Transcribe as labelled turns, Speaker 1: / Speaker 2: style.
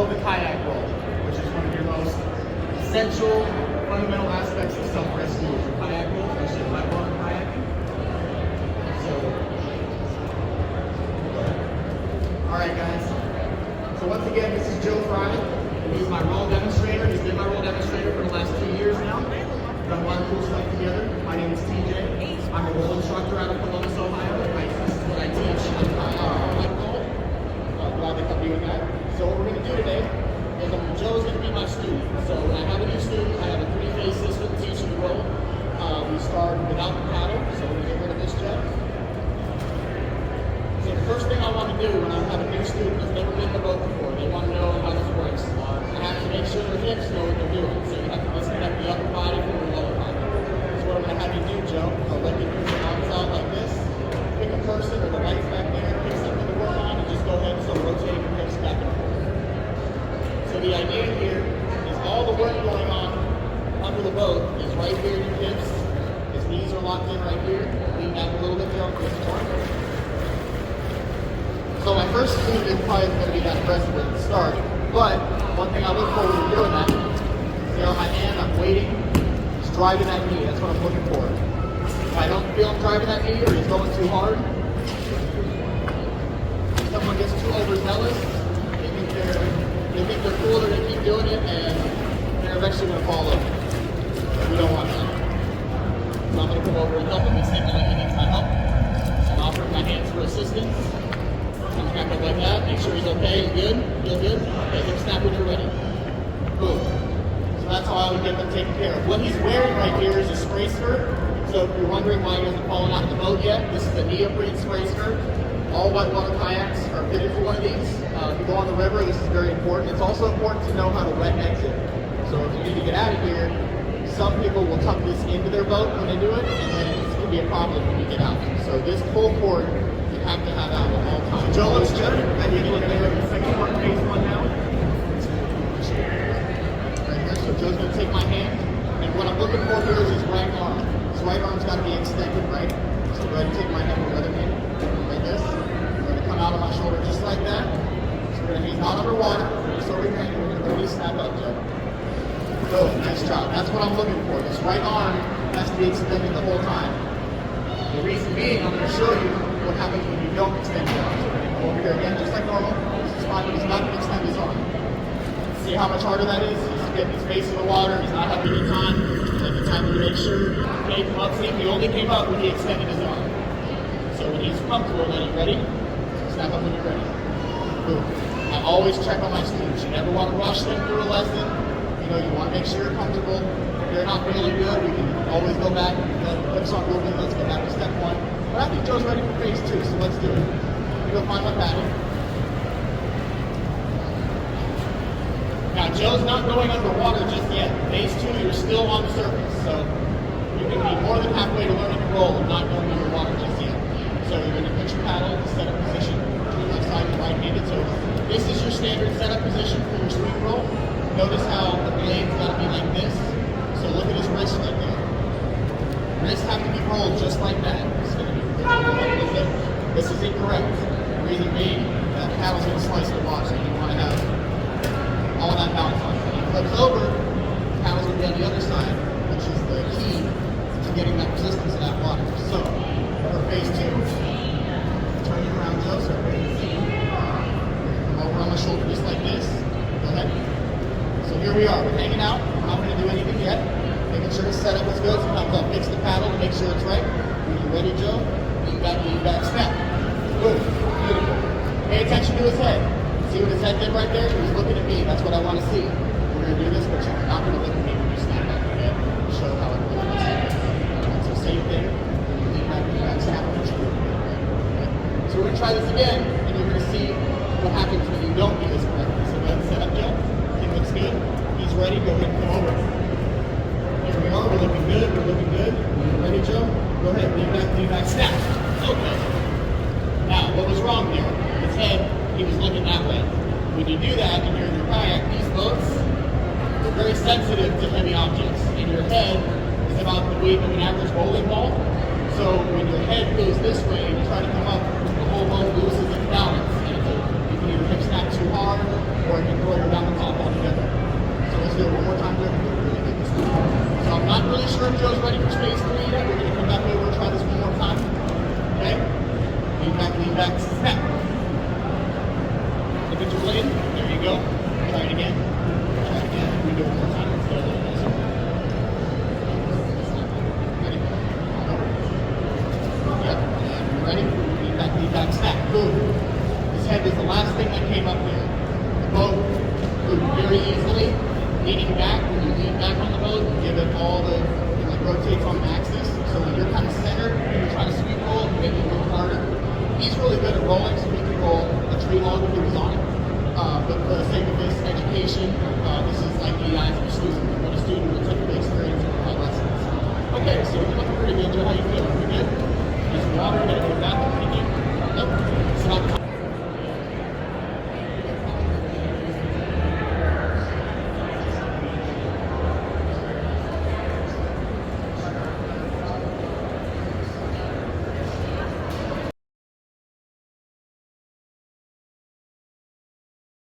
Speaker 1: know the kayak roll, which is one of your most essential, fundamental aspects of self-rescue is your kayak roll, especially whitewater kayaking. So, alright guys. So once again, this is Joe Fry. He's my roll demonstrator. He's been my roll demonstrator for the last 2 years now. We've done a lot of cool stuff together. My name is TJ. I'm a roll instructor out of Columbus, Ohio. This is what I teach on roll. Glad to come be with that. So what we're going to do today is Joe's going to be my student. So when I have a new student, I have a 3-phase system teaching the roll. We start without the paddle, so we're going to get rid of this jet. So the first thing I want to do when I have a new student who's never been in a boat before, they want to know how this works. I have to make sure their hips know what they're doing. So you have to disconnect the upper body from the lower body. So what I'm going to have you do, Joe, I'll let you put your arms out like this. Pick a person or the lights back there, pick something to work on, and just go ahead and start rotating your hips back and forth. So the idea here is all the work going on under the boat is right here in your hips. His knees are locked in right here. Lean back a little bit there on this one. So my first student is probably going to be that aggressive at the start, but one thing I look forward to doing that, see on my hand, I'm waiting, he's driving that knee, that's what I'm looking for. If I don't feel him driving that knee or he's going too hard, if someone gets too overzealous, they think they're cool, they're going to keep doing it, and they're eventually going to fall over. We don't want that. So I'm going to come over and help him. He's thinking like he needs my help. So I'm offering my hands for assistance. Comes back up like that, make sure he's okay, good, feel good. Okay, hip snap when you're ready. Boom. So that's how I would get them taken care of. What he's wearing right here is a spray skirt. So if you're wondering why he hasn't fallen out of the boat yet, this is the neoprene spray skirt. All whitewater kayaks are fitted for one of these. If you go on the river, this is very important. It's also important to know how to wet exit. So if you need to get out of here, some people will tuck this into their boat when they do it, and then this can be a problem when you get out. So this pull cord, you have to have out at all times. Joe looks good. I need to look at the second part, phase one now. Right here, so Joe's going to take my hand, and what I'm looking for here is his right arm. His right arm's got to be extended, right? So go ahead and take my hand with the other hand, like this. We're going to come out of my shoulder just like that. So he's not underwater, so we're going to really snap up, Joe. Good, nice job. That's what I'm looking for. This right arm has to be extended the whole time. The reason being, I'm going to show you what happens when you don't extend your arms. Go over here again, just like normal. This is fine, but he's not going to extend his arm. See how much harder that is? He's getting his face in the water. He's not having any time. Take the time to make sure. Okay, come up. See, he only came up when he extended his arm. So when he's comfortable, then he's ready. Snap up when you're ready. Boom. I always check on my students. You never want to rush them through a lesson. You know, you want to make sure you're comfortable. If they're not really good, we can always go back. Hips aren't moving. Let's go back to step one. But I think Joe's ready for phase two, so let's do it. Let me go find my paddle. Now, Joe's not going underwater just yet. Phase two, you're still on the surface. So you can be more than halfway to learning to roll and not going underwater just yet. So you're going to put your paddle in setup position to the left side and right-handed. So this is your standard setup position for your sweep roll. Notice how the blade's got to be like this. So look at his wrist right there. Wrists have to be rolled just like that. This is incorrect. The reason being, that paddle's going to slice the water, so you want to have all that balance on. When he flips over, the paddle's going to be on the other side, which is the key to getting that resistance to that water. So, for phase two, turn it around, Joe, so everybody can see. Come over on my shoulder just like this. Go ahead. So here we are. We're hanging out. We're not going to do anything yet. Making sure the setup is good. Sometimes I'll fix the paddle to make sure it's right. When you're ready, Joe, lean back, snap. Good. Beautiful. Pay attention to his head. See what his head did right there? He was looking at me. That's what I want to see. We're going to do this, but you're not going to look at me when you snap back again. Show how it really looks. So same thing. When you lean back, snap. What you do. Okay. So we're going to try this again, and you're going to see what happens when you don't do this correctly. So go ahead and set up, Joe. He looks good. He's ready. Go ahead and come over. Here we are. We're looking good. We're looking good. Ready, Joe? Go ahead. Lean back, snap. Okay. Now, what was wrong there? His head, he was looking that way. When you do that and you're in your kayak, these boats, they're very sensitive to heavy objects. And your head is about the weight of an average bowling ball. So when your head goes this way and you try to come up, the whole boat loses its balance. And you can either hip snap too hard or it can throw your balance again. Try again. We do it one more time. Let's go a little closer. Ready? Over. Yep. And we're ready. Lean back, stack. Boom. This head is the last thing that came up there. The boat moved very easily. Leaning back, when you lean back on the boat, you give it all the, it like rotates on the axis. So when you're kind of centered, you're trying to sweep roll, you make it a little harder. He's really good at rolling, so he can roll a tree log if he was on it. But for the sake of this education, this is like the eyes of a student. What a student would typically experience in our lessons. Okay, so we're looking pretty good.